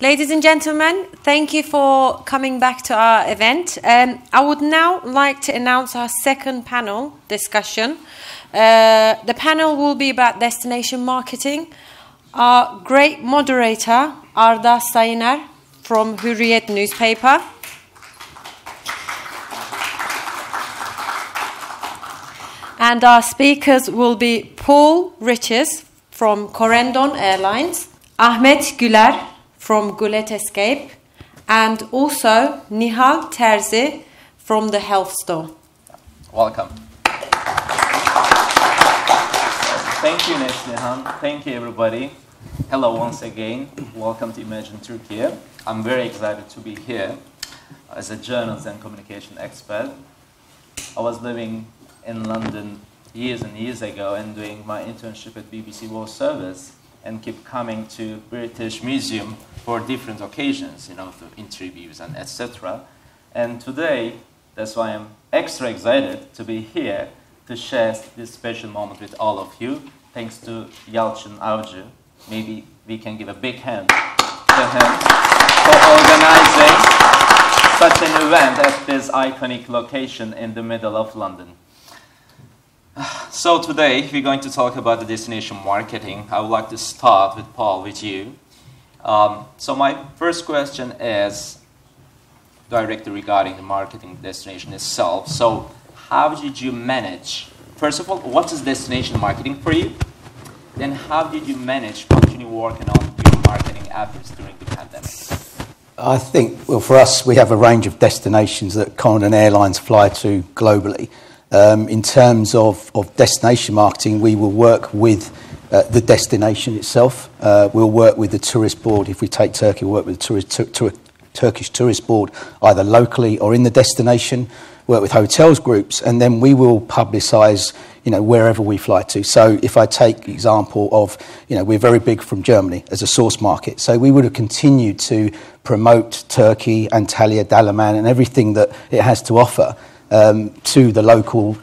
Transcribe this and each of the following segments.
Ladies and gentlemen, thank you for coming back to our event. I would now like to announce our second panel discussion. The panel will be about destination marketing. Our great moderator, Arda Sayıner from Hürriyet Newspaper. And our speakers will be Paul Riches from Corendon Airlines, Ahmet Güler from Gulet Escape, and also Nihal Terzi from the health store. Welcome. Thank you, Neslihan. Thank you, everybody. Hello once again. Welcome to Imagine Türkiye. I'm very excited to be here as a journalist and communication expert. I was living in London years and years ago and doing my internship at BBC World Service and keep coming to British Museum for different occasions, you know, for interviews and etc. And today, that's why I'm extra excited to be here to share this special moment with all of you. Thanks to Yalçın Avcı. Maybe we can give a big hand to him for organizing such an event at this iconic location in the middle of London. So today we're going to talk about the destination marketing. I would like to start with Paul, with you. So my first question is directly regarding the marketing destination itself. So how did you manage, first of all, what is destination marketing for you? Then how did you manage continue working on your marketing efforts during the pandemic? I think, well, for us, we have a range of destinations that Corendon Airlines fly to globally. In terms of destination marketing, we will work with the destination itself. We'll work with the tourist board. If we take Turkey, we'll work with the Turkish tourist board, either locally or in the destination, work with hotels groups, and then we will publicise, you know, wherever we fly to. So if I take the example of, you know, we're very big from Germany as a source market, so we would have continued to promote Turkey, Antalya, Dalaman and everything that it has to offer to the local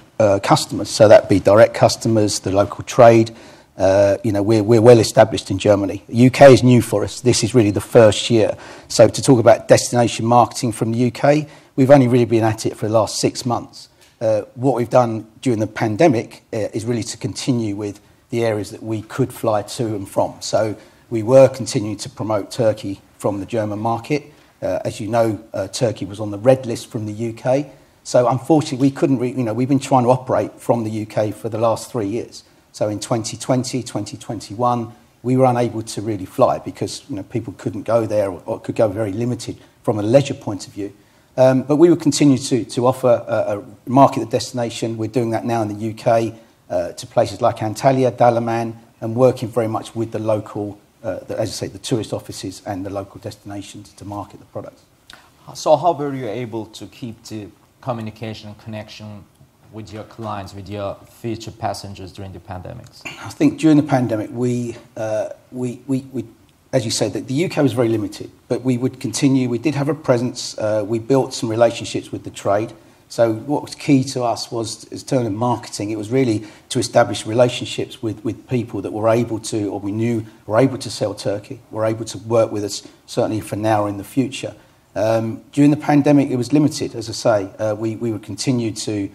customers. So that'd be direct customers, the local trade. You know, we're well established in Germany. The UK is new for us. This is really the first year. So to talk about destination marketing from the UK, we've only really been at it for the last 6 months. What we've done during the pandemic is really to continue with the areas that we could fly to and from. So we were continuing to promote Turkey from the German market. As you know, Turkey was on the red list from the UK. So unfortunately, we couldn't, you know, we've been trying to operate from the UK for the last 3 years. So in 2020, 2021, we were unable to really fly because, you know, people couldn't go there or could go very limited from a leisure point of view. But we will continue to offer market the destination. We're doing that now in the UK to places like Antalya, Dalaman, and working very much with the local, as I say, the tourist offices and the local destinations to market the products. So how were you able to keep the communication and connection with your clients, with your future passengers during the pandemics? I think during the pandemic, we as you say, the UK was very limited, but we would continue. We did have a presence. We built some relationships with the trade. So what was key to us was, in terms of marketing, it was really to establish relationships with people that were able to, or we knew were able to sell Turkey, were able to work with us, certainly for now or in the future. During the pandemic, it was limited, as I say. We would continue to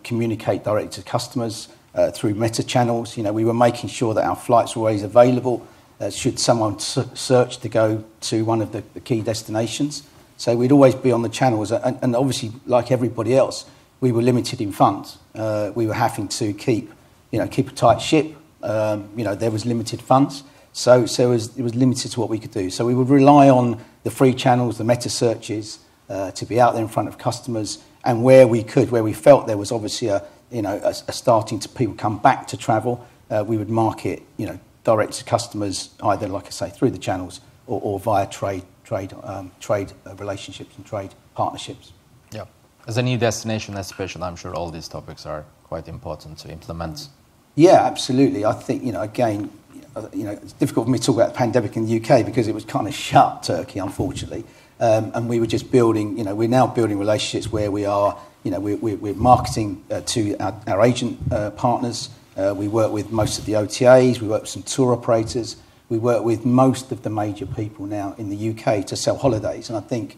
communicate directly to customers through meta channels. You know, we were making sure that our flights were always available should someone search to go to one of the key destinations. So we'd always be on the channels, and obviously, like everybody else, we were limited in funds. We were having to keep a tight ship. You know, there was limited funds, so it was limited to what we could do. So we would rely on the free channels, the meta searches, to be out there in front of customers, and where we could, where we felt there was obviously a starting to people come back to travel, we would market, you know, direct to customers, either, like I say, through the channels or via trade relationships and trade partnerships. Yeah, as a new destination, especially, I'm sure all these topics are quite important to implement. Yeah, absolutely. I think, you know, again, you know, it's difficult for me to talk about the pandemic in the UK because it was kind of shut, Turkey, unfortunately. And we were just building, you know, we're now building relationships where we are, you know, we're marketing to our agent partners. We work with most of the OTAs, we work with some tour operators. We work with most of the major people now in the UK to sell holidays. And I think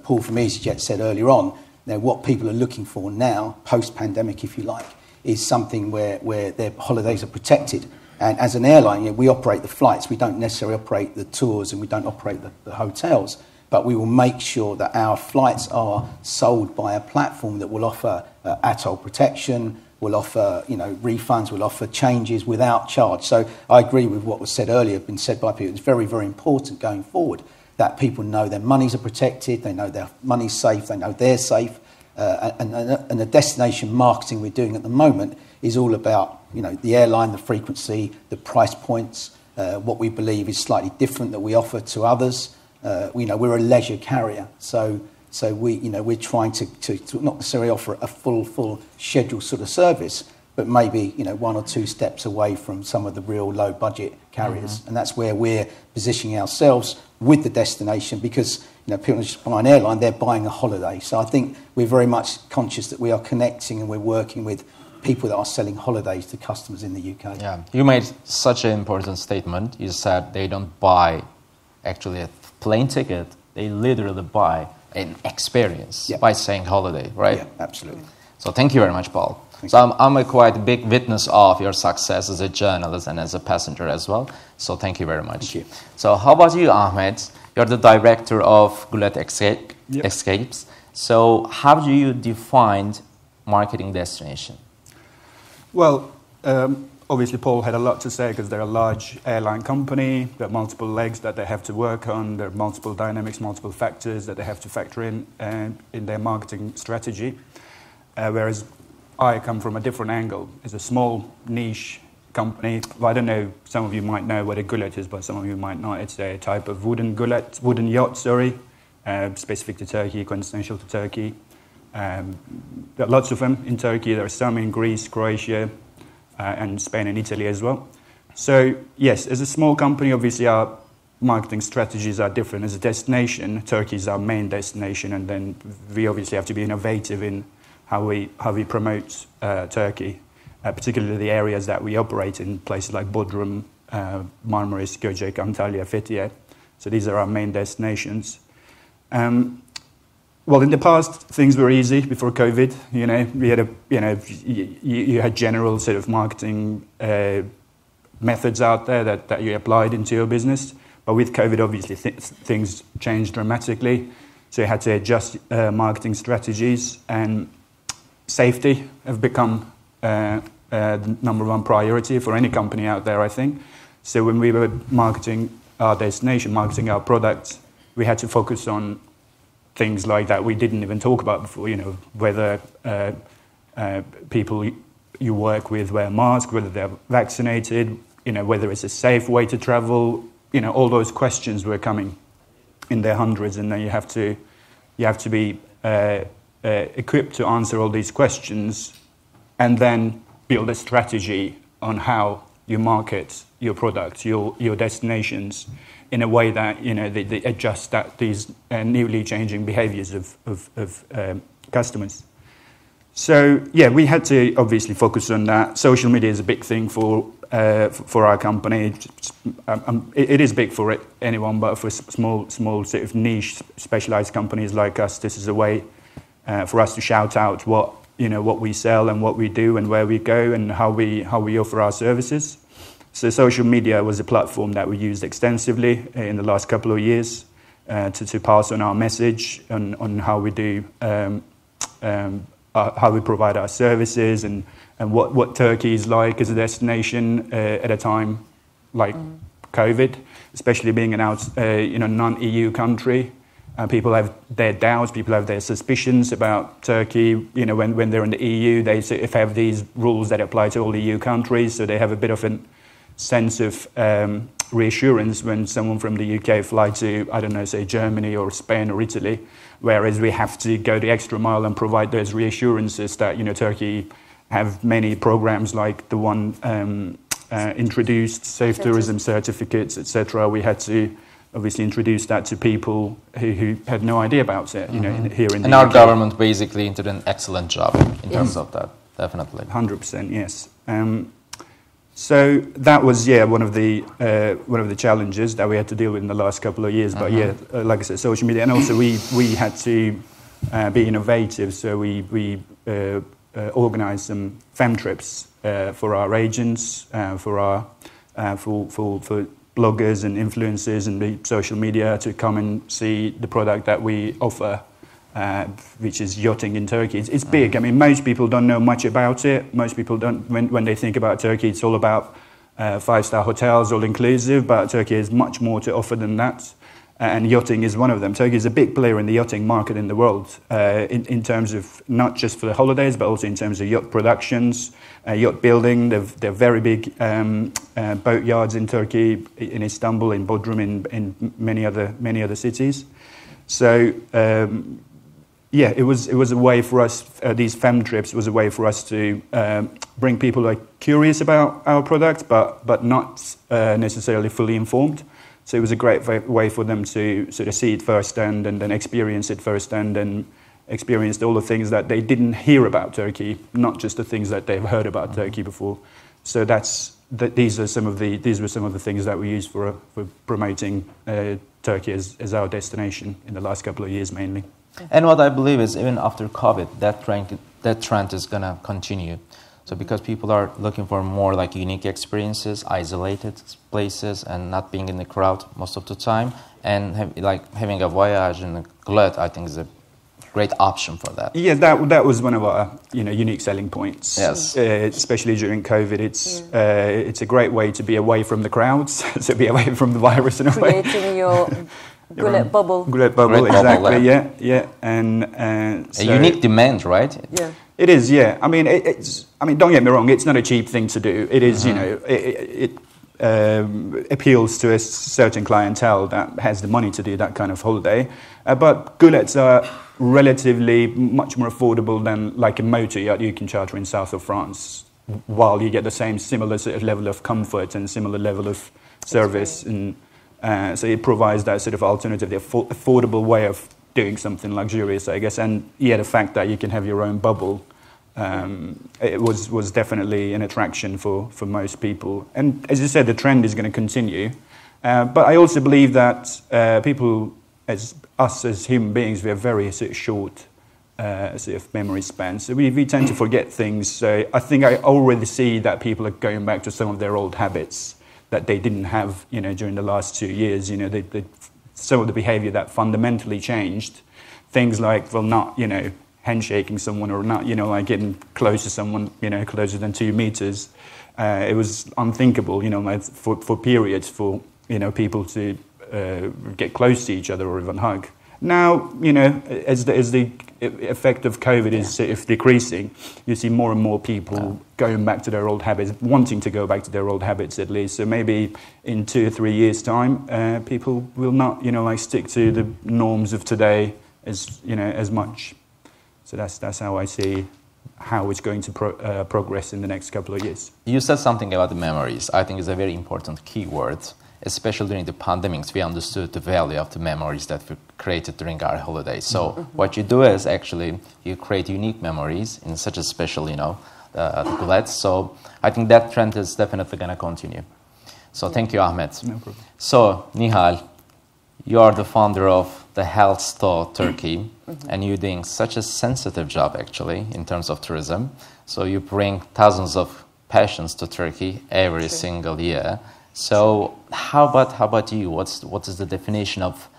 Paul from EasyJet said earlier on, what people are looking for now, post-pandemic, if you like, is something where their holidays are protected. And as an airline, we operate the flights. We don't necessarily operate the tours and we don't operate the hotels. But we will make sure that our flights are sold by a platform that will offer atoll protection, will offer refunds, will offer changes without charge. So I agree with what was said earlier, been said by people. It's very, very important going forward that people know their monies are protected, they know their money's safe, they know they're safe. And the destination marketing we're doing at the moment is all about the airline, the frequency, the price points, what we believe is slightly different that we offer to others. We're a leisure carrier, so we're trying to not necessarily offer a full schedule sort of service, but maybe 1 or 2 steps away from some of the real low budget carriers, and that's where we're positioning ourselves with the destination, because people just buy an airline, they're buying a holiday. So I think we're very much conscious that we are connecting and we're working with people that are selling holidays to customers in the UK. Yeah, you made such an important statement. You said they don't buy actually a plane ticket, they literally buy an experience by saying holiday, right? Yeah, absolutely. So thank you very much, Paul. So I'm a quite big witness of your success as a journalist and as a passenger as well. So thank you very much. Thank you. So how about you, Ahmet? You're the director of Gulet Escapes. So how do you define marketing destination? Well, obviously Paul had a lot to say because they're a large airline company. There are multiple legs that they have to work on. There are multiple dynamics, multiple factors that they have to factor in their marketing strategy. Whereas I come from a different angle. It's a small niche company. Well, I don't know, some of you might know what a Gulet is, but some of you might not. It's a type of wooden yacht, specific to Turkey, quintessential to Turkey. There are lots of them in Turkey. There are some in Greece, Croatia, and Spain and Italy as well. So, yes, as a small company, obviously our marketing strategies are different. As a destination, Turkey is our main destination, and then we obviously have to be innovative in how we promote Turkey, particularly the areas that we operate in, places like Bodrum, Marmaris, Göcek, Antalya, Fethiye. So these are our main destinations. Well, in the past, things were easy before COVID. We had you had general sort of marketing methods out there that you applied into your business. But with COVID, obviously, things changed dramatically. So you had to adjust marketing strategies, and safety have become the number one priority for any company out there, I think. So when we were marketing our destination, marketing our products, we had to focus on things like that we didn't even talk about before, whether people you work with wear masks, whether they're vaccinated, whether it's a safe way to travel, all those questions were coming in their hundreds, and then you have to be equipped to answer all these questions and then build a strategy on how you market your products, your destinations, in a way that they adjust these newly changing behaviours of customers. So yeah, we had to obviously focus on that. Social media is a big thing for our company. It is big for anyone, but for small sort of niche, specialised companies like us, this is a way for us to shout out what we sell and what we do and where we go and how we offer our services. So social media was a platform that we used extensively in the last couple of years to pass on our message on how we do, how we provide our services and what Turkey is like as a destination at a time like COVID, especially being a non-EU country. People have their doubts, people have their suspicions about Turkey. When they're in the EU, they have these rules that apply to all EU countries, so they have a bit of a sense of reassurance when someone from the UK fly to, I don't know, say Germany or Spain or Italy, whereas we have to go the extra mile and provide those reassurances that, Turkey have many programs like the one introduced, safe tourism certificates, etc. We had to obviously introduce that to people who had no idea about it, here in the UK. And our government basically did an excellent job in terms of that, definitely. 100%, yes. So that was one of the challenges that we had to deal with in the last couple of years. But like I said, social media, and also we had to be innovative. So we organised some fam trips for our agents, for bloggers and influencers and the social media to come and see the product that we offer, which is yachting in Turkey. It's big. I mean, most people don't know much about it. Most people don't, when they think about Turkey, it's all about 5-star hotels, all inclusive, but Turkey has much more to offer than that. And yachting is one of them. Turkey is a big player in the yachting market in the world, in terms of not just for the holidays, but also in terms of yacht productions, yacht building. They're very big boat yards in Turkey, in Istanbul, in Bodrum, in many other cities. So it was a way for us. These fam trips was a way for us to bring people who are curious about our product, but not necessarily fully informed. So it was a great way for them to sort of see it firsthand and then experience it firsthand and experience all the things that they didn't hear about Turkey, not just the things that they've heard about Turkey before. So these were some of the things that we used for promoting Turkey as our destination in the last couple of years mainly. And what I believe is even after COVID, that trend is going to continue. So because people are looking for more like unique experiences, isolated places, and not being in the crowd most of the time, and having a voyage in a Gulet, I think is a great option for that. Yeah, that was one of our unique selling points. Yes, especially during COVID, it's a great way to be away from the crowds, to be away from the virus in a way. Creating your Gulet bubble. Gulet bubble, exactly. Yeah, and a unique demand, right? Yeah. It is, yeah. I mean, don't get me wrong. It's not a cheap thing to do. It is, it appeals to a certain clientele that has the money to do that kind of holiday. But Gulets are relatively much more affordable than like a motor yacht you can charter in south of France, while you get the same similar sort of level of comfort and similar level of service. And so it provides that sort of alternative, the affordable way of doing something luxurious, I guess. And the fact that you can have your own bubble, it was definitely an attraction for most people. And as you said, the trend is going to continue. But I also believe that people, as human beings, we have very sort of short sort of memory span. So we tend to forget things. So I think I already see that people are going back to some of their old habits that they didn't have, during the last 2 years. Some of the behavior that fundamentally changed. Things like, not, handshaking someone or not, like getting close to someone, closer than 2 meters. It was unthinkable, like for periods for, people to get close to each other or even hug. Now, as the effect of COVID is sort of decreasing, you see more and more people going back to their old habits, wanting to go back to their old habits at least. So maybe in 2 or 3 years' time, people will not, stick to the norms of today as much. So that's how I see how it's going to progress in the next couple of years. You said something about the memories. I think it's a very important key word. Especially during the pandemics, we understood the value of the memories that we created during our holidays. So what you do is actually you create unique memories in such a special, the Gulet. So I think that trend is definitely going to continue. So thank you, Ahmet. No problem. So Nihal, you are the founder of the Health Store Turkey, and you're doing such a sensitive job actually in terms of tourism. So you bring thousands of patients to Turkey every single year. So how about you? What is the definition of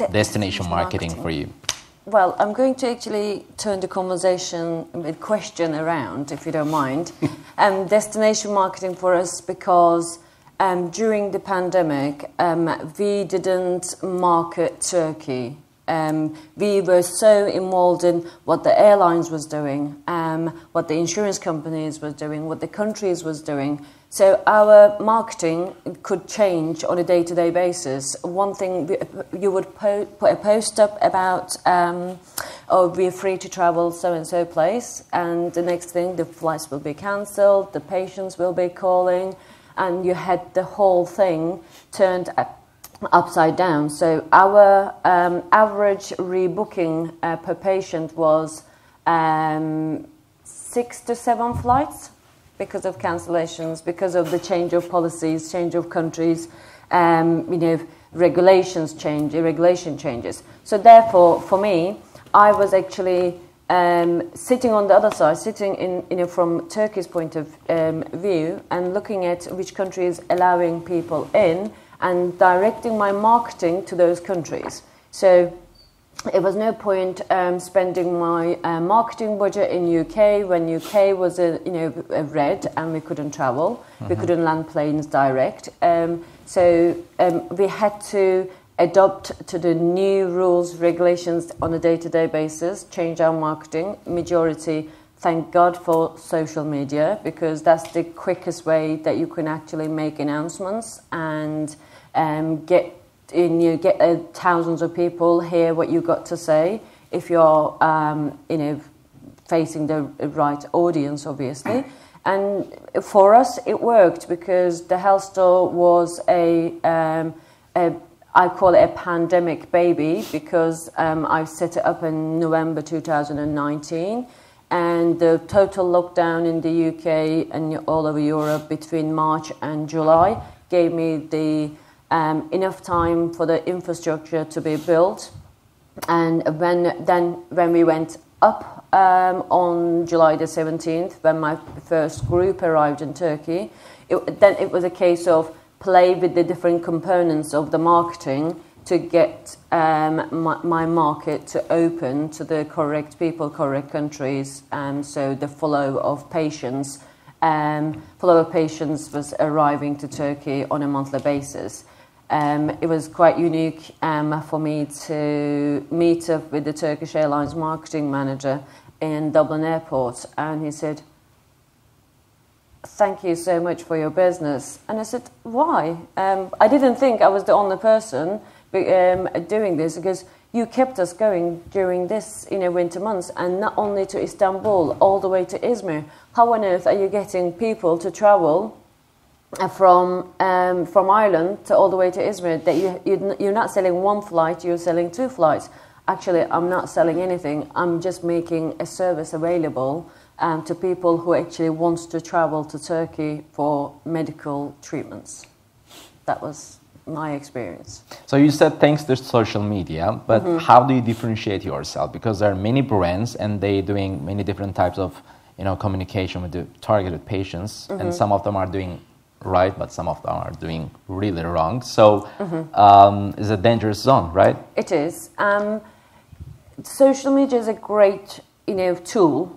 destination marketing for you? Well, I'm going to actually turn the conversation with question around, if you don't mind. Destination marketing for us because during the pandemic, we didn't market Turkey. We were so involved in what the airlines was doing, what the insurance companies were doing, what the countries was doing. So our marketing could change on a day-to-day basis. One thing, you would put a post up about, we're free to travel so-and-so place, and the next thing, the flights will be cancelled, the patients will be calling, and you had the whole thing turned upside down. So our average rebooking per patient was 6 to 7 flights because of cancellations, because of the change of policies, change of countries, regulation changes. So therefore, for me, I was actually sitting on the other side, sitting in, from Turkey's point of view, and looking at which country is allowing people in, and directing my marketing to those countries. So it was no point spending my marketing budget in UK when UK was a red and we couldn't travel, we couldn't land planes direct. So we had to adopt to the new rules, regulations on a day-to-day basis, change our marketing. Majority, thank God for social media, because that's the quickest way that you can actually make announcements and get thousands of people hear what you got to say if you're facing the right audience, obviously. And for us it worked, because the health store was I call it a pandemic baby, because I set it up in November 2019, and the total lockdown in the UK and all over Europe between March and July gave me the enough time for the infrastructure to be built. And when we went up on July the 17th, when my first group arrived in Turkey, then it was a case of play with the different components of the marketing to get my market to open to the correct people, correct countries, and so the flow of patients was arriving to Turkey on a monthly basis. It was quite unique for me to meet up with the Turkish Airlines marketing manager in Dublin Airport, and he said, "Thank you so much for your business." And I said, "Why?" I didn't think I was the only person doing this, because you kept us going during this winter months, and not only to Istanbul, all the way to Izmir. How on earth are you getting people to travel from Ireland to all the way to Izmir? That you're not selling one flight, you're selling 2 flights. Actually, I'm not selling anything. I'm just making a service available to people who actually wants to travel to Turkey for medical treatments. That was my experience. So you said thanks to social media, but how do you differentiate yourself? Because there are many brands and they're doing many different types of communication with the targeted patients, and some of them are doing right, but some of them are doing really wrong. So it's a dangerous zone, right? It is. Social media is a great tool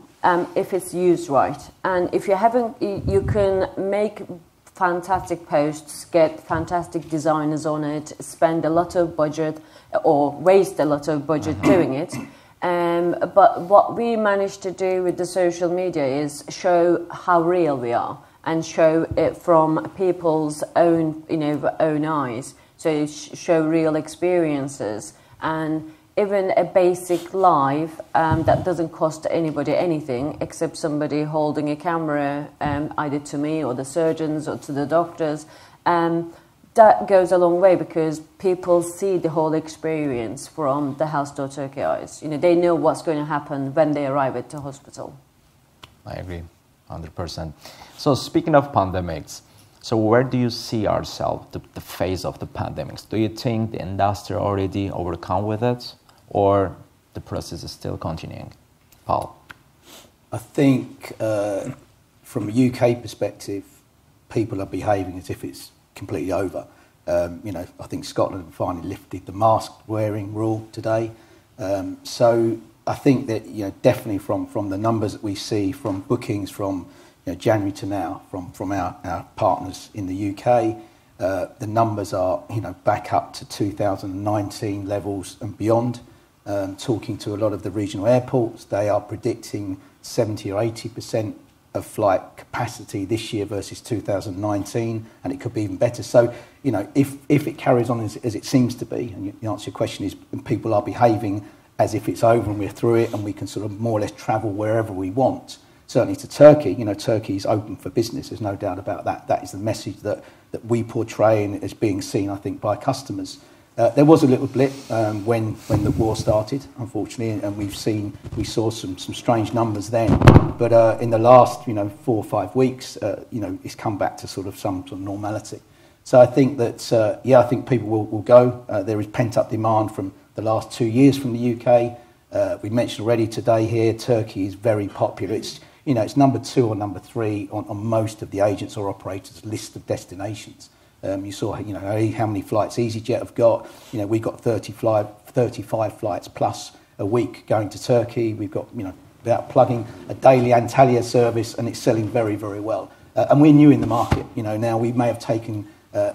if it's used right, and if you can make fantastic posts, get fantastic designers on it, spend a lot of budget or waste a lot of budget doing it. But what we managed to do with the social media is show how real we are, and show it from people's own eyes. So show real experiences, and even a basic live that doesn't cost anybody anything except somebody holding a camera, either to me or the surgeons or to the doctors. That goes a long way, because people see the whole experience from the Health Store Turkey eyes. They know what's going to happen when they arrive at the hospital. I agree, 100%. So speaking of pandemics, so where do you see ourselves, the phase of the pandemics? Do you think the industry already overcome with it, or the process is still continuing? Paul? I think from a UK perspective, people are behaving as if it's completely over. I think Scotland finally lifted the mask wearing rule today. So I think that definitely from the numbers that we see from bookings from January to now from our partners in the UK, the numbers are back up to 2019 levels and beyond. Talking to a lot of the regional airports, they are predicting 70 or 80% of flight capacity this year versus 2019, and it could be even better. So, if it carries on as it seems to be, and the answer to your question is people are behaving as if it's over and we're through it and we can sort of more or less travel wherever we want. Certainly to Turkey, Turkey is open for business, there's no doubt about that. That is the message that we portray and is being seen, I think, by customers. There was a little blip when the war started, unfortunately, and we saw some strange numbers then. But in the last 4 or 5 weeks, it's come back to sort of some sort of normality. So I think that I think people will go. There is pent up demand from the last 2 years from the UK. We mentioned already today here, Turkey is very popular. It's number 2 or number 3 on most of the agents or operators' list of destinations. You saw, how many flights EasyJet have got. We've got 35 flights plus a week going to Turkey. We've got, without plugging, a daily Antalya service, and it's selling very, very well. And we're new in the market. Now we may have taken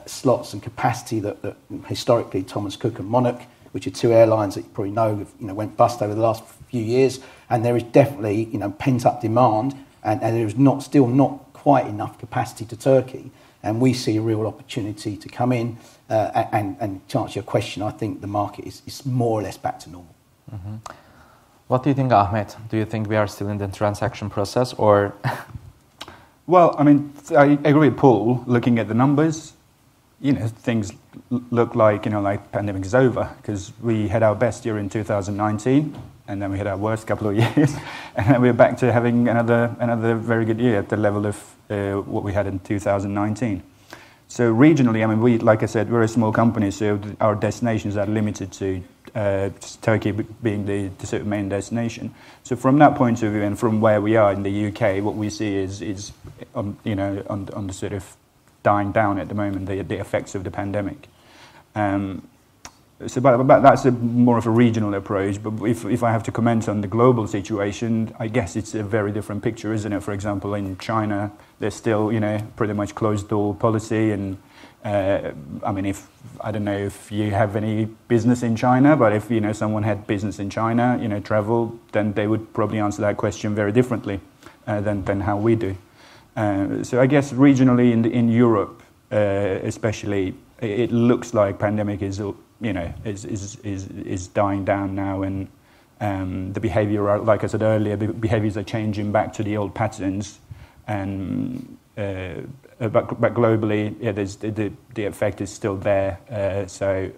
slots and capacity that historically Thomas Cook and Monarch, which are 2 airlines that you probably know, went bust over the last few years. And there is definitely, pent up demand, and there is still not quite enough capacity to Turkey. And we see a real opportunity to come in and to answer your question, I think the market is more or less back to normal. Mm-hmm. What do you think, Ahmet? Do you think we are still in the transaction process, or? Well, I agree with Paul. Looking at the numbers, things look like pandemic is over, because we had our best year in 2019. And then we had our worst couple of years, and then we're back to having another very good year at the level of what we had in 2019. So regionally, we, like I said, we're a small company, so our destinations are limited to Turkey being the sort of main destination. So from that point of view, and from where we are in the UK, what we see is on the sort of dying down at the moment, the effects of the pandemic. But that's more of a regional approach. But if I have to comment on the global situation, I guess it's a very different picture, isn't it? For example, in China, there's still, pretty much closed door policy. And I don't know if you have any business in China, but if someone had business in China, travel, then they would probably answer that question very differently than how we do. So I guess regionally in Europe, especially, it looks like pandemic is dying down now, and the behaviour, like I said earlier, behaviours are changing back to the old patterns, and but globally, the effect is still there. So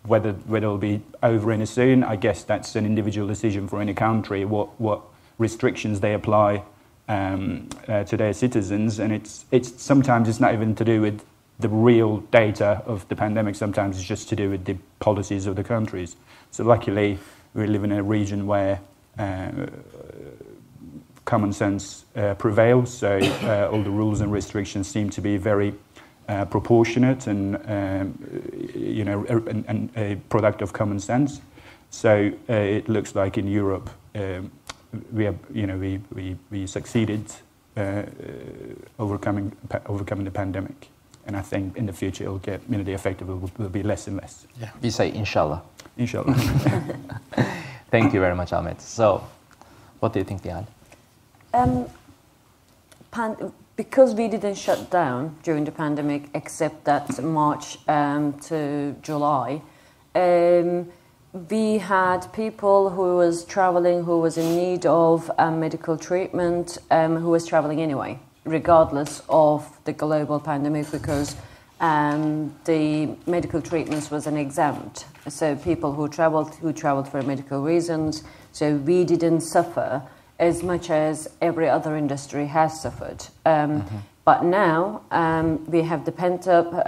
whether it'll be over any soon, I guess that's an individual decision for any country. What restrictions they apply to their citizens, and it's sometimes it's not even to do with the real data of the pandemic. Sometimes it's just to do with the policies of the countries. So luckily, we live in a region where common sense prevails. So all the rules and restrictions seem to be very proportionate and a product of common sense. So it looks like in Europe we succeeded overcoming the pandemic. And I think in the future it'll get, the effect of it will be less and less. Yeah. We say inshallah. Inshallah. Thank you very much, Ahmet. So, what do you think, Nihal? Because we didn't shut down during the pandemic, except that March to July, we had people who was traveling, who was in need of medical treatment, who was traveling anyway, regardless of the global pandemic, because the medical treatments wasn't exempt. So people who traveled for medical reasons, so we didn't suffer as much as every other industry has suffered. But now we have the pent-up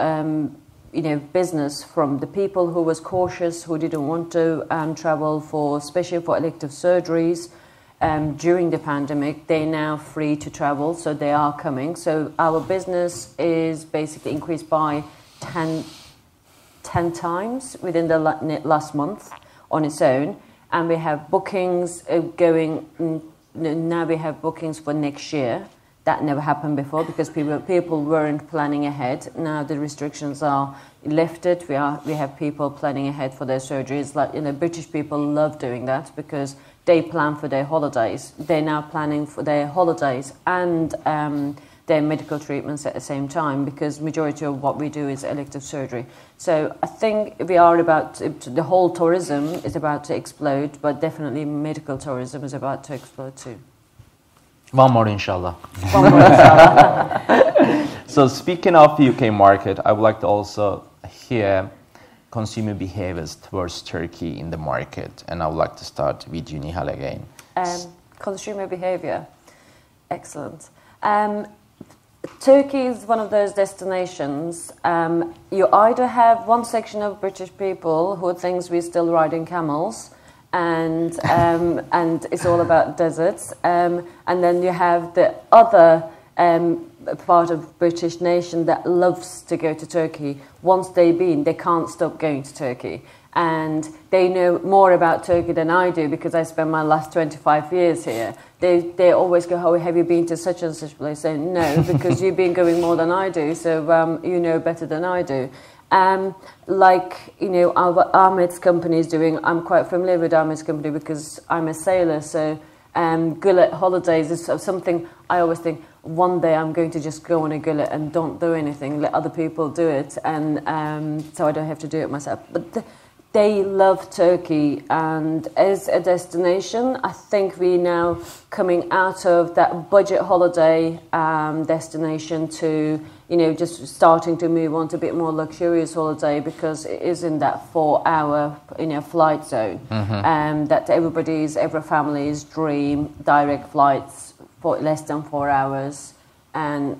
business from the people who was cautious, who didn't want to travel especially for elective surgeries. During the pandemic, they're now free to travel, so they are coming. So our business is basically increased by 10 times within the last month on its own. And we have bookings going, now we have bookings for next year. That never happened before because people weren't planning ahead. Now the restrictions are lifted. We have people planning ahead for their surgeries. British people love doing that because they plan for their holidays. They're now planning for their holidays and their medical treatments at the same time, because majority of what we do is elective surgery. So I think we are the whole tourism is about to explode, but definitely medical tourism is about to explode too. One more, inshallah. One more, inshallah. So speaking of the UK market, I would like to also hear consumer behaviors towards Turkey in the market? And I would like to start with you, Nihal, again. Consumer behavior. Excellent. Turkey is one of those destinations. You either have one section of British people who thinks we're still riding camels, and it's all about deserts, and then you have the other part of British nation that loves to go to Turkey. Once they've been, they can't stop going to Turkey. And they know more about Turkey than I do because I spent my last 25 years here. They always go, oh, have you been to such and such place? I say, no, because you've been going more than I do, so you know better than I do. Like, you know, Ahmet's company is doing, I'm quite familiar with Ahmet's company because I'm a sailor, so Gulet holidays is something I always think, one day I'm going to just go on a Gulet and don't do anything, let other people do it, and so I don't have to do it myself. But they love Turkey, and as a destination, I think we're now coming out of that budget holiday destination to, you know, just starting to move on to a bit more luxurious holiday because it is in that 4-hour, you know, flight zone. That every family's dream, direct flights for less than 4 hours, and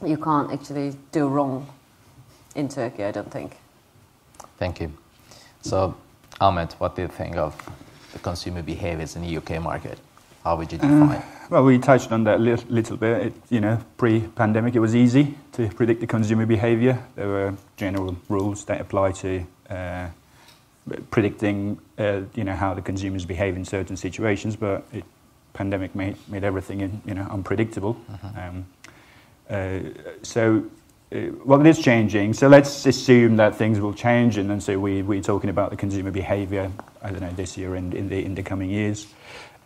you can't actually do wrong in Turkey, I don't think. Thank you. So, Ahmet, what do you think of the consumer behaviors in the UK market? How would you define? Well, we touched on that little bit. You know, pre-pandemic, it was easy to predict the consumer behavior. There were general rules that apply to predicting, you know, how the consumers behave in certain situations. But pandemic made everything, you know, unpredictable. Well, it is changing. So let's assume that things will change, and then so we're talking about the consumer behaviour. I don't know, this year and in the coming years.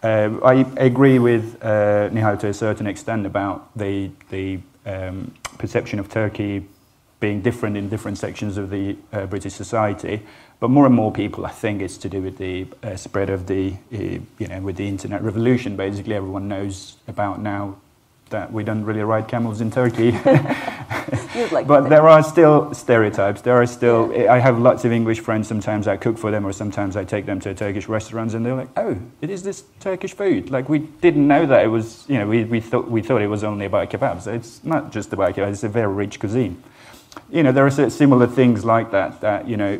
I agree with Nihal to a certain extent about the perception of Turkey being different in different sections of the British society. But more and more people, I think, it's to do with the spread of the, you know, with the internet revolution. Basically, everyone knows about now that we don't really ride camels in Turkey. But there are still stereotypes. There are still. Yeah. I have lots of English friends. Sometimes I cook for them, or sometimes I take them to Turkish restaurants, and they're like, "Oh, it is this Turkish food." Like we didn't know that it was. You know, we thought it was only about kebabs. It's not just about kebabs. It's a very rich cuisine. You know, there are similar things like that. That you know,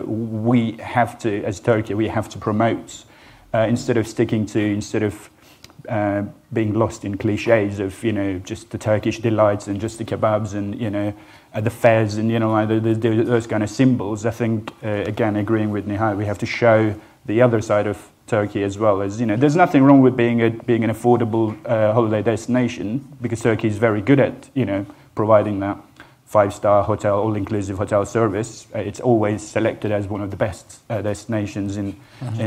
we have to, as Turkey, we have to promote instead of being lost in cliches of, you know, just the Turkish delights and just the kebabs and, you know, the fairs and, you know, like those kind of symbols. I think, again, agreeing with Nihal, we have to show the other side of Turkey as well. As, you know, there's nothing wrong with being an affordable holiday destination because Turkey is very good at, you know, providing that 5-star hotel, all-inclusive hotel service. It's always selected as one of the best destinations in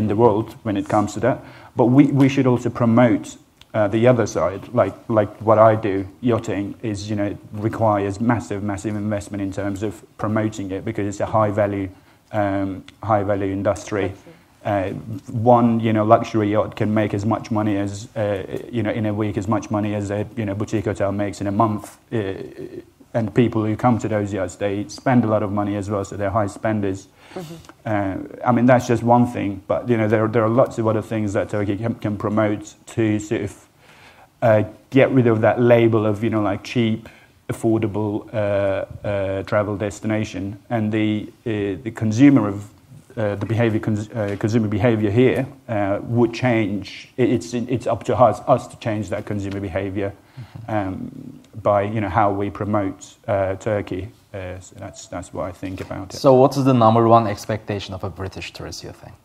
the world when it comes to that. But we should also promote the other side, like what I do. Yachting is, you know, requires massive investment in terms of promoting it because it's a high value industry. One, you know, luxury yacht can make as much money as you know, in a week, as much money as a, you know, boutique hotel makes in a month. And people who come to those yachts, they spend a lot of money as well, so they're high spenders. I mean, that's just one thing, but you know, there are lots of other things that Turkey can promote to sort of get rid of that label of, you know, like cheap, affordable travel destination, and the consumer of consumer behavior here would change. It's up to us to change that consumer behavior by, you know, how we promote Turkey. So that's what I think about it. So what is the number one expectation of a British tourist, you think?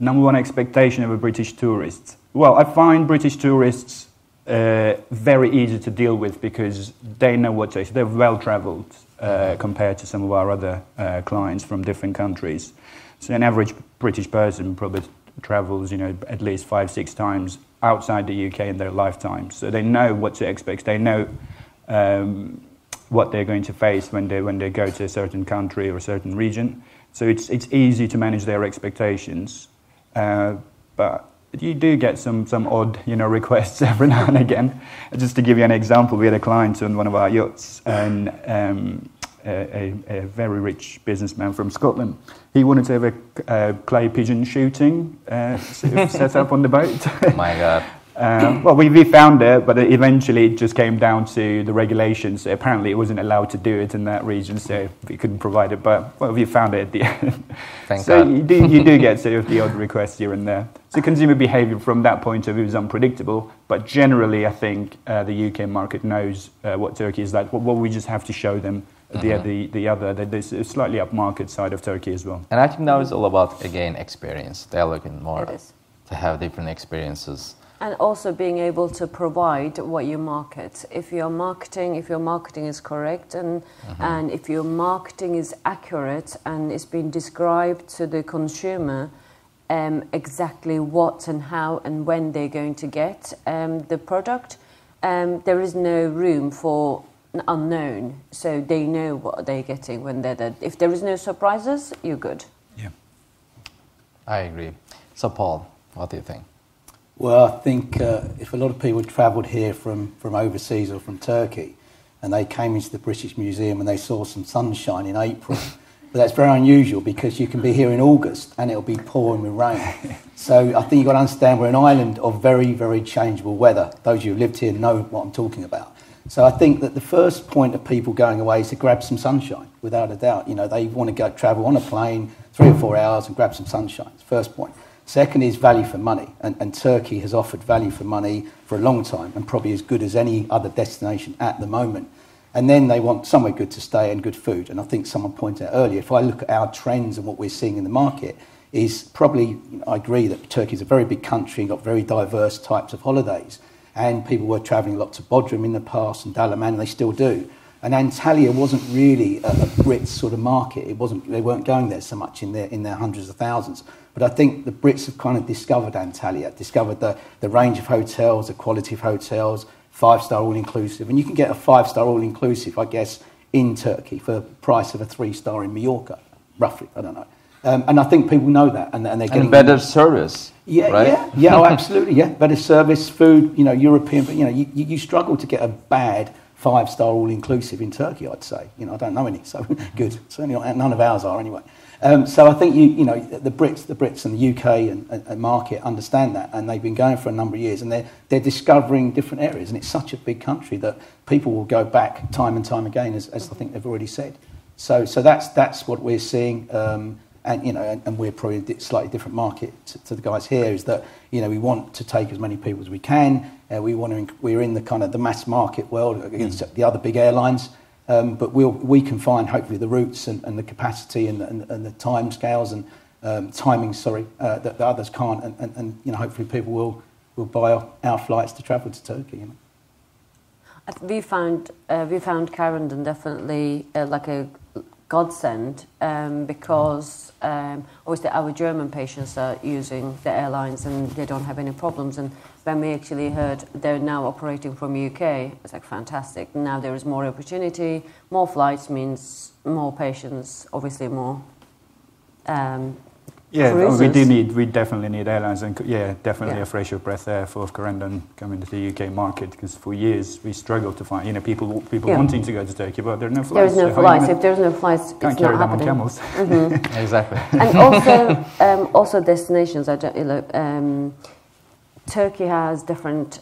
Number one expectation of a British tourist? Well, I find British tourists very easy to deal with because they know what to expect. They're well-travelled compared to some of our other clients from different countries. So an average British person probably travels, you know, at least 5-6 times outside the UK in their lifetime. So they know what to expect. They know what they're going to face when they go to a certain country or a certain region. So it's easy to manage their expectations. But you do get some odd, you know, requests every now and again. Just to give you an example, we had a client on one of our yachts, and a very rich businessman from Scotland. He wanted to have a clay pigeon shooting sort of set up on the boat. Oh my God. Well, we found it, but eventually it just came down to the regulations. Apparently, it wasn't allowed to do it in that region, so we couldn't provide it. But well, we found it at the end. Thank so God. you do get sort of the odd request here and there. So consumer behaviour from that point of view is unpredictable. But generally, I think the UK market knows what Turkey is like. What we just have to show them there's a slightly upmarket side of Turkey as well. And I think now it's all about, again, experience. They're looking more It is. to have different experiences. And also being able to provide what you market. If your marketing is correct and if your marketing is accurate and it's been described to the consumer exactly what and how and when they're going to get the product, there is no room for unknown. So they know what they're getting when they're there. If there is no surprises, you're good. Yeah. I agree. So, Paul, what do you think? Well, I think if a lot of people travelled here from overseas or from Turkey and they came into the British Museum and they saw some sunshine in April, but that's very unusual because you can be here in August and it'll be pouring with rain. So I think you've got to understand we're an island of very, very changeable weather. Those of you who lived here know what I'm talking about. So I think that the first point of people going away is to grab some sunshine, without a doubt. You know, they want to go travel on a plane 3 or 4 hours and grab some sunshine. First point. Second is value for money, and Turkey has offered value for money for a long time and probably as good as any other destination at the moment. And then they want somewhere good to stay and good food. And I think someone pointed out earlier, if I look at our trends and what we're seeing in the market, is probably, I agree that Turkey is a very big country and got very diverse types of holidays. And people were travelling a lot to Bodrum in the past and Dalaman, and they still do. And Antalya wasn't really a Brits sort of market. They weren't going there so much in their hundreds of thousands. But I think the Brits have kind of discovered Antalya, discovered the range of hotels, the quality of hotels, 5-star all-inclusive. And you can get a 5-star all-inclusive, I guess, in Turkey for the price of a 3-star in Mallorca, roughly. I don't know. And I think people know that, and they're getting better service. Yeah, right? yeah, oh, absolutely, yeah. Better service, food, you know, European. But you know, you struggle to get a bad 5-star all-inclusive in Turkey, I'd say. You know, I don't know any, so good. Certainly none of ours are anyway. So I think you know the Brits and the UK and market understand that, and they've been going for a number of years, and they're discovering different areas, and it's such a big country that people will go back time and time again, as I think they've already said. So that's what we're seeing. And you know, and we're probably a slightly different market to the guys here. Is that you know we want to take as many people as we can. We're in the kind of the mass market world against the other big airlines, but we can find hopefully the routes and the capacity and the time scales and timing. That the others can't, and you know hopefully people will buy our flights to travel to Turkey. You know. We found Corendon definitely like a godsend because obviously our German patients are using the airlines and they don't have any problems. And when we actually heard they're now operating from UK, it's like fantastic. Now there is more opportunity, more flights means more patients, obviously more. We definitely need airlines, and definitely a fresh breath air for Corendon coming to the UK market, because for years we struggled to find people wanting to go to Turkey, but there are no flights. There is no flights. If there's no flights, can't it's carry not them happening. on camels. Exactly. And also destinations. Turkey has different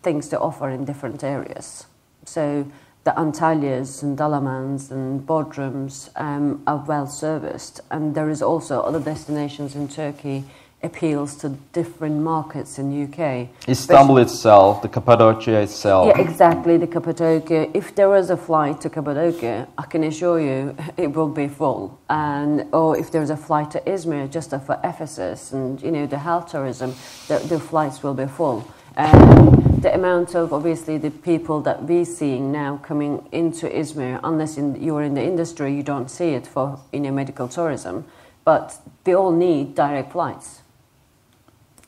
things to offer in different areas. So the Antalyas and Dalamans and Bodrums are well serviced, and there is also other destinations in Turkey appeals to different markets in UK. Istanbul itself, the Cappadocia itself. Yeah, exactly, the Cappadocia. If there is a flight to Cappadocia, I can assure you it will be full. Or if there's a flight to Izmir just for Ephesus and you know the health tourism, the flights will be full. The amount of, obviously, the people that we're seeing now coming into Izmir, unless you're in the industry, you don't see it for medical tourism, but they all need direct flights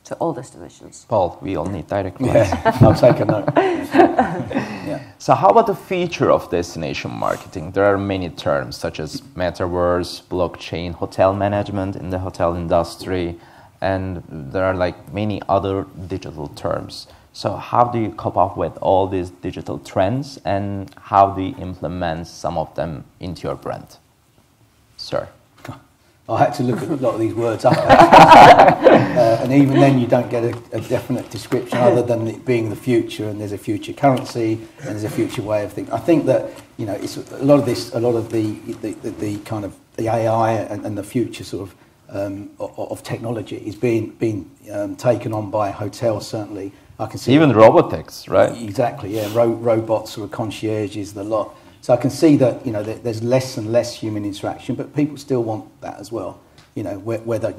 to all destinations. Paul, we all need direct flights. Yeah, I'll take a note. Yeah. So how about the feature of destination marketing? There are many terms such as metaverse, blockchain, hotel management in the hotel industry, and there are like many other digital terms. So how do you cope up with all these digital trends, and how do you implement some of them into your brand? Sir. I had to look at a lot of these words up. And even then you don't get a definite description other than it being the future, and there's a future currency and there's a future way of thinking. I think that, you know, it's a lot of the kind of the AI and the future sort of technology is being taken on by hotels, certainly. I can see even robotics, right? Exactly, yeah. Robots, sort of concierges, the lot. So I can see that, you know, there's less and less human interaction, but people still want that as well. You know, whether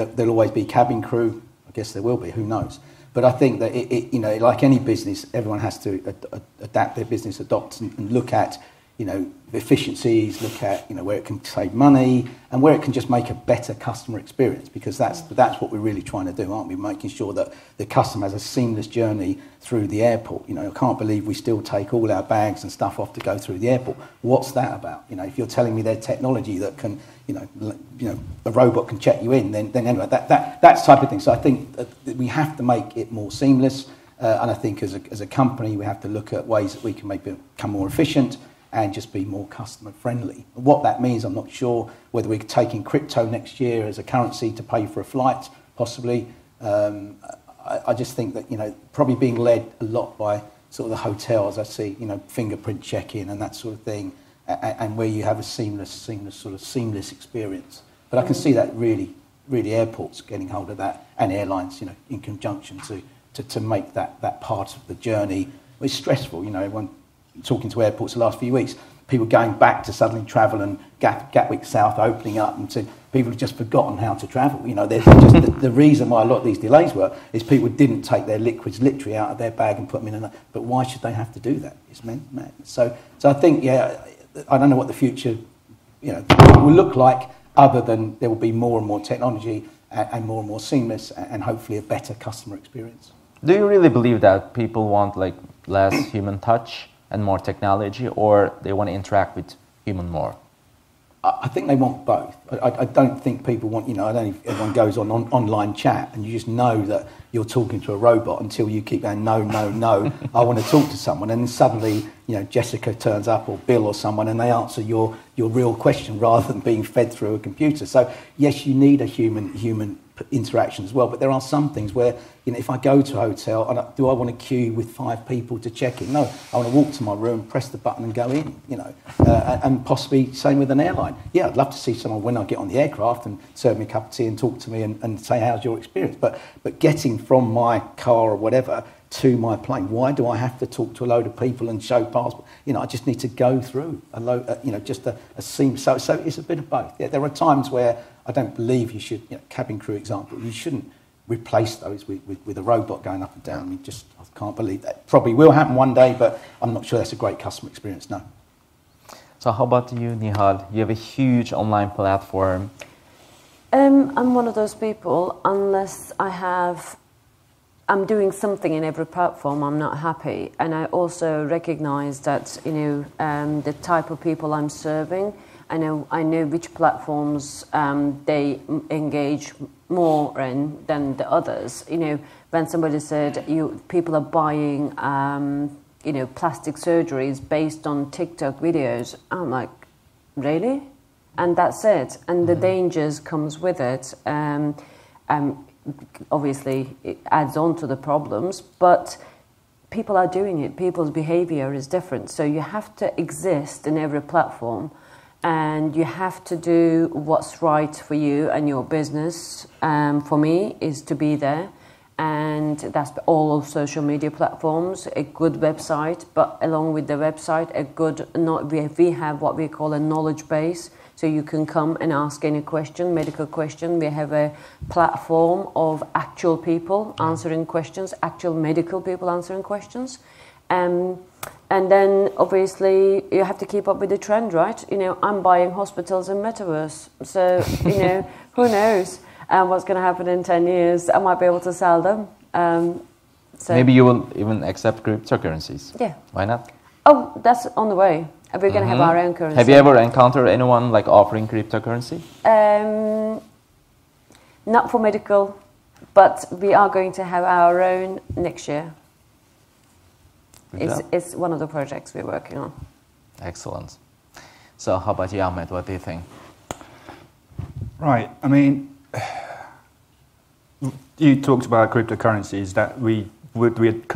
there'll always be cabin crew. I guess there will be. Who knows? But I think that you know, like any business, everyone has to adapt their business, adopt, and look at, you know, efficiencies, look at, you know, where it can save money and where it can just make a better customer experience, because that's what we're really trying to do, aren't we? Making sure that the customer has a seamless journey through the airport. You know, I can't believe we still take all our bags and stuff off to go through the airport. What's that about? You know, if you're telling me there's technology that can, you know, a robot can check you in, then anyway, that's type of thing. So I think that we have to make it more seamless, and I think as a company we have to look at ways that we can become more efficient and just be more customer friendly. What that means, I'm not sure. Whether we're taking crypto next year as a currency to pay for a flight, possibly. I just think that, you know, probably being led a lot by sort of the hotels. I see, you know, fingerprint check-in and that sort of thing, and where you have a seamless experience. But I can see that really airports getting hold of that, and airlines, you know, in conjunction to make that part of the journey. It's stressful, you know. Everyone talking to airports the last few weeks, people going back to suddenly travel, and Gatwick South opening up, and people have just forgotten how to travel. You know, there's just the reason why a lot of these delays were is people didn't take their liquids literally out of their bag and put them in. But why should they have to do that? It's mad. So I think, yeah, I don't know what the future, you know, will look like, other than there will be more and more technology and more seamless, and hopefully a better customer experience. Do you really believe that people want like less human touch and more technology, or they want to interact with human more? I think they want both. I don't think people want, you know, I don't know if everyone goes on online chat and you just know that you're talking to a robot until you keep going, no, I want to talk to someone. And then suddenly, you know, Jessica turns up, or Bill or someone, and they answer your real question rather than being fed through a computer. So yes, you need a human interaction as well, but there are some things where, you know, if I go to a hotel, do I want to queue with 5 people to check in? No, I want to walk to my room, press the button and go in, you know, and possibly same with an airline. Yeah, I'd love to see someone when I get on the aircraft and serve me a cup of tea and talk to me and say, how's your experience? But getting from my car or whatever to my plane, why do I have to talk to a load of people and show passport? You know, I just need to go through a load, you know, just a seam. So it's a bit of both. Yeah, there are times where I don't believe you should, you know, cabin crew example, you shouldn't replace those with a robot going up and down. I mean, I can't believe that. Probably will happen one day, but I'm not sure that's a great customer experience, no. So how about you, Nihal? You have a huge online platform. I'm one of those people, unless I'm doing something in every platform, I'm not happy. And I also recognise that, you know, the type of people I'm serving, I know which platforms they engage more in than the others. You know, when somebody said people are buying, you know, plastic surgeries based on TikTok videos, I'm like, really? And that's it. And the dangers comes with it. Obviously, it adds on to the problems, but people are doing it. People's behaviour is different. So you have to exist in every platform, and you have to do what's right for you and your business. For me, is to be there, and that's all of social media platforms, a good website, but along with the website, we have what we call a knowledge base. So you can come and ask any question, medical question. We have a platform of actual people answering questions, actual medical people answering questions. And then, obviously, you have to keep up with the trend, right? You know, I'm buying hospitals in Metaverse. So, you know, who knows what's going to happen in 10 years. I might be able to sell them. So maybe you will even accept cryptocurrencies. Yeah. Why not? Oh, that's on the way. We're going to have our own currency. Have you ever encountered anyone like offering cryptocurrency? Not for medical, but we are going to have our own next year. It's one of the projects we're working on. Excellent. So how about you, Ahmet? What do you think? Right. I mean, you talked about cryptocurrencies, that we're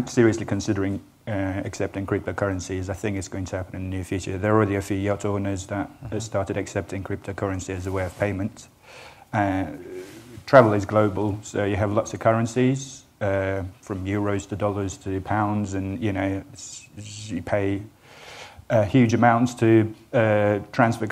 seriously considering accepting cryptocurrencies. I think it's going to happen in the near future. There are already a few yacht owners that have started accepting cryptocurrency as a way of payment. Travel is global, so you have lots of currencies, from euros to dollars to pounds, and you pay huge amounts to transfer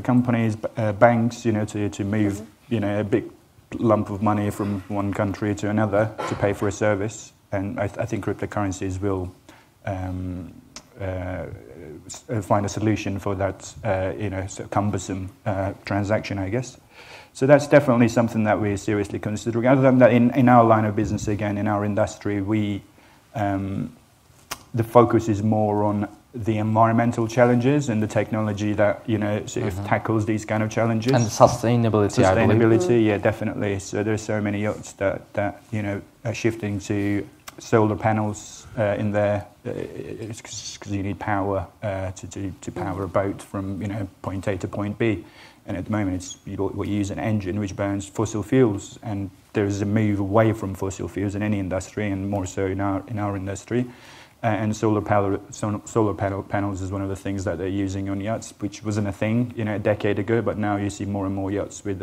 companies, banks, to move, a big lump of money from one country to another to pay for a service. And I think cryptocurrencies will find a solution for that, sort of cumbersome transaction, I guess. So that's definitely something that we're seriously considering. Other than that, in our line of business, again, in our industry, the focus is more on the environmental challenges and the technology that sort of tackles these kind of challenges. And sustainability, I believe. Sustainability, yeah, definitely. So there's so many yachts that are shifting to solar panels in there, because you need power to power a boat from point A to point B. And at the moment, we use an engine which burns fossil fuels, and there's a move away from fossil fuels in any industry, and more so in our industry. And solar panel panels is one of the things that they're using on yachts, which wasn't a thing, a decade ago. But now you see more and more yachts with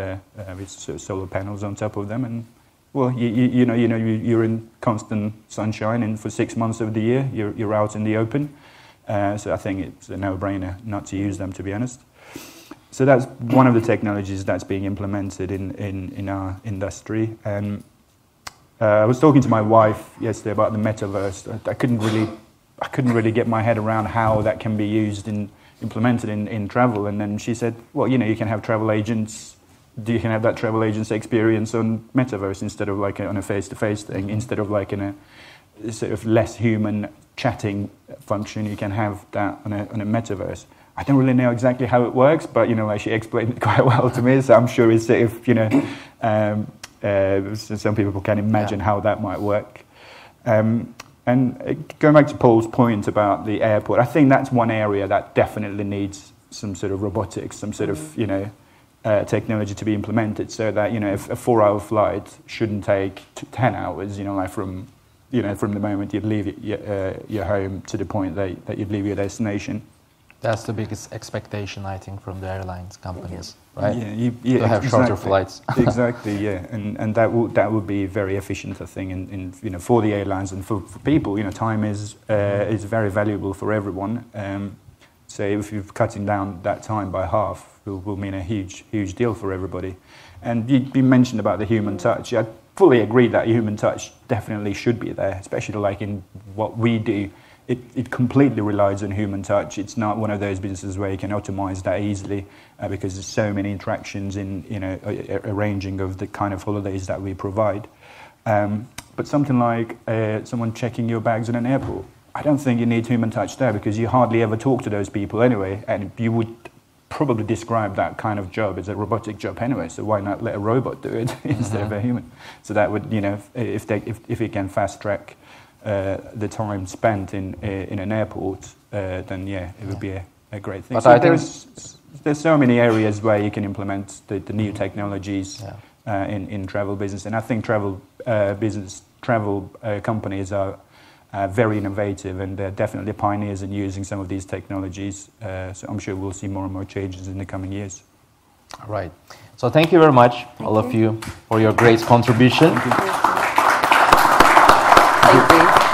solar panels on top of them, and well, you're in constant sunshine, and for 6 months of the year, you're out in the open. So I think it's a no-brainer not to use them, to be honest. So that's one of the technologies that's being implemented in our industry. And I was talking to my wife yesterday about the metaverse. I couldn't really get my head around how that can be used implemented in travel. And then she said, well, you can have travel agents. You can have that travel agent's experience on metaverse instead of like on a face-to-face thing, instead of like in a sort of less human chatting function. You can have that on a metaverse. I don't really know exactly how it works, but like she explained it quite well to me, so I'm sure it's sort of some people can imagine how that might work. And going back to Paul's point about the airport, I think that's one area that definitely needs some sort of robotics, some sort of technology to be implemented, so that if a 4-hour flight shouldn't take 10 hours, like from the moment you leave your home to the point that you leave your destination. That's the biggest expectation, I think, from the airlines companies, right? Yeah, to have shorter flights. Exactly, yeah, and that would be very efficient, I think, in for the airlines and for people. Time is very valuable for everyone. So if you're cutting down that time by half, will mean a huge deal for everybody. And you mentioned about the human touch. I fully agree that human touch definitely should be there, especially like in what we do. It completely relies on human touch. It's not one of those businesses where you can automate that easily because there's so many interactions in arranging of the kind of holidays that we provide. But something like someone checking your bags in an airport, I don't think you need human touch there because you hardly ever talk to those people anyway, and you would probably describe that kind of job as a robotic job anyway. So why not let a robot do it instead of a human? So that would, if it can fast track the time spent in an airport, then it would be a great thing. But so there's so many areas where you can implement the new technologies in travel business, and I think travel companies are very innovative, and they're definitely pioneers in using some of these technologies. So I'm sure we'll see more and more changes in the coming years. All right. So thank you very much, all of you, for your great contribution. Thank you.